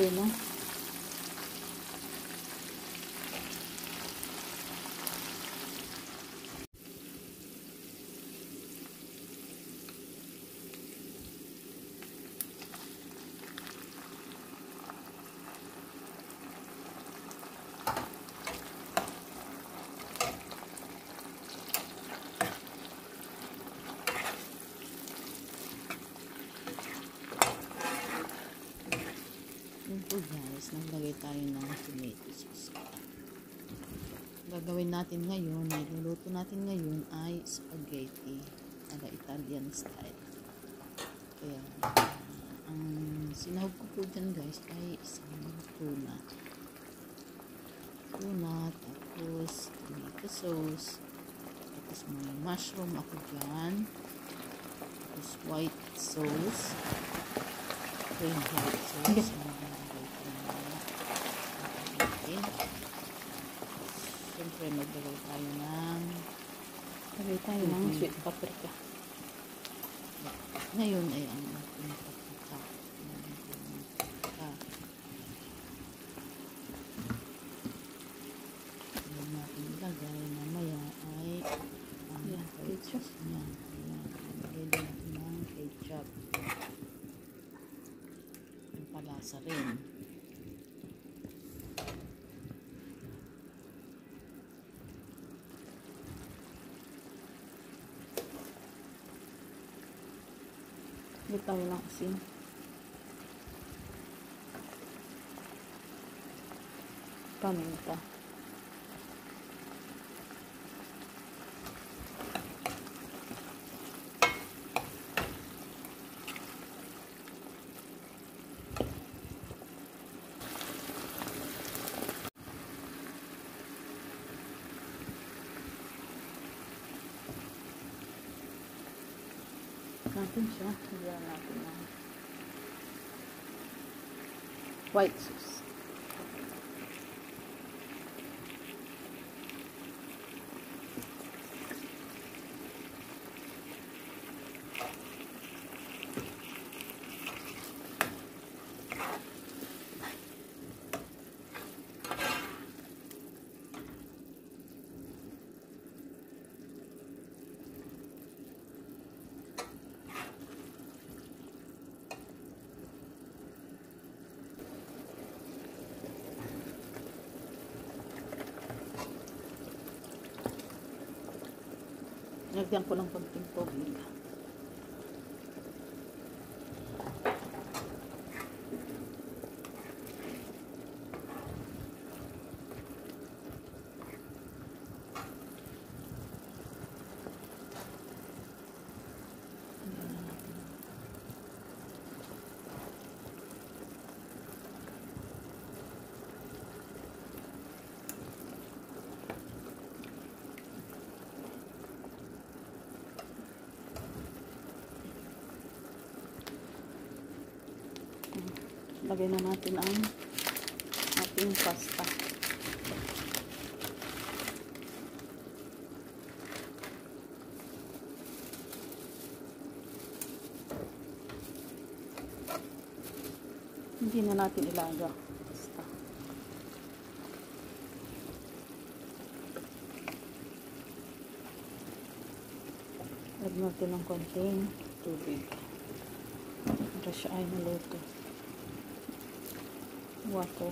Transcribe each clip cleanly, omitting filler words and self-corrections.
Okay na. Po guys, naglagay tayo ng tomato sauce. Gagawin natin ngayon, niluluto natin ngayon ay spaghetti ala Italian style. Kaya ang sinahog ko po dyan guys ay isang tuna, tapos tomato sauce, tapos may mushroom ako dyan, tapos white sauce, plain white sauce. Siyempre maglagay tayo ng sweet paprika. Ngayon ay ang ating paprika. Ang natin ilagay mamaya ay ang ketchup niya. Ilagay natin ng ketchup. Ang palasa rin. Hindi tayo ng asin. Paminta. Natin siya. Higyan natin ng white sauce. Lagyan ko ng konting tubig. Lagay na natin ang ating pasta. Hindi na natin ilaga. Pasta. Lagyan natin ng konting tubig para siya ay maluto. Water.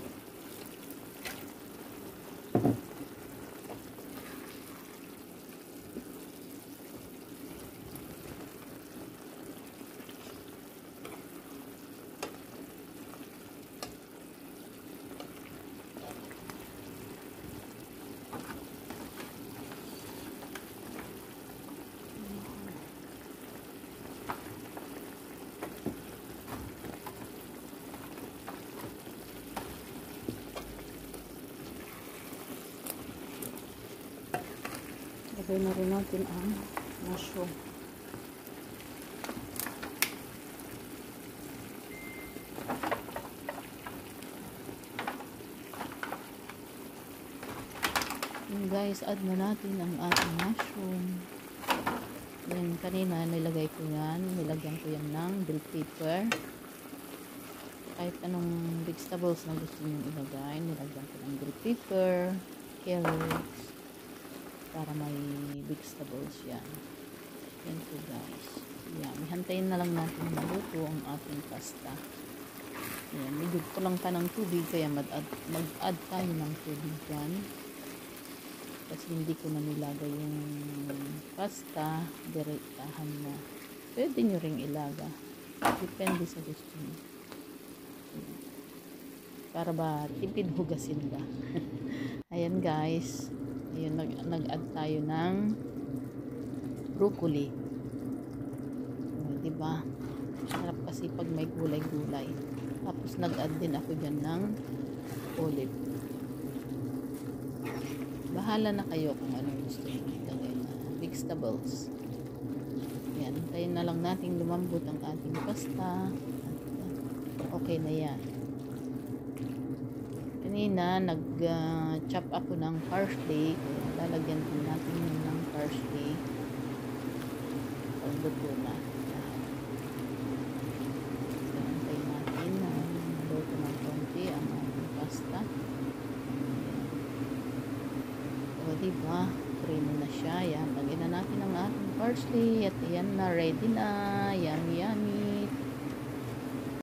Lagay na rin natin ang mushroom. Yung guys, add na natin ang ating mushroom. Yan, kanina nilagay ko yan. Nilagyan ko yan ng bell pepper. kahit anong vegetables na gusto nyo ilagay. Nilagyan ko ng green pepper, carrots, para may vegetables yan. Yan po guys. Yan, hintayin na lang natin maluto ang ating pasta. Yan, medyo kulang pa ng tubig, kaya mag-add tayo ng tubig dyan. Kasi hindi ko na nilagay yung pasta, direktahan na. Pwede nyo ring ilaga. Depende sa gusto nyo. Para ba tipid hugasin ba? Ayan guys. Ayun, nag-add tayo ng broccoli. Diba? Sarap kasi pag may gulay-gulay. Tapos nag-add din ako dyan ng olive. Bahala na kayo kung anong gusto nyo ilagay na vegetables. Yan, tayo na lang nating lumambot ang ating pasta. Okay na yan. Kanina, nag-chop ako ng parsley. Lalagyan din natin yun ng parsley. Pagluto na. Tayo natin na luto ng konti ang ating pasta. O, diba? Creamy na siya. Yan, lagyan na natin ang ating parsley. At yan na, ready na. Yummy, yummy.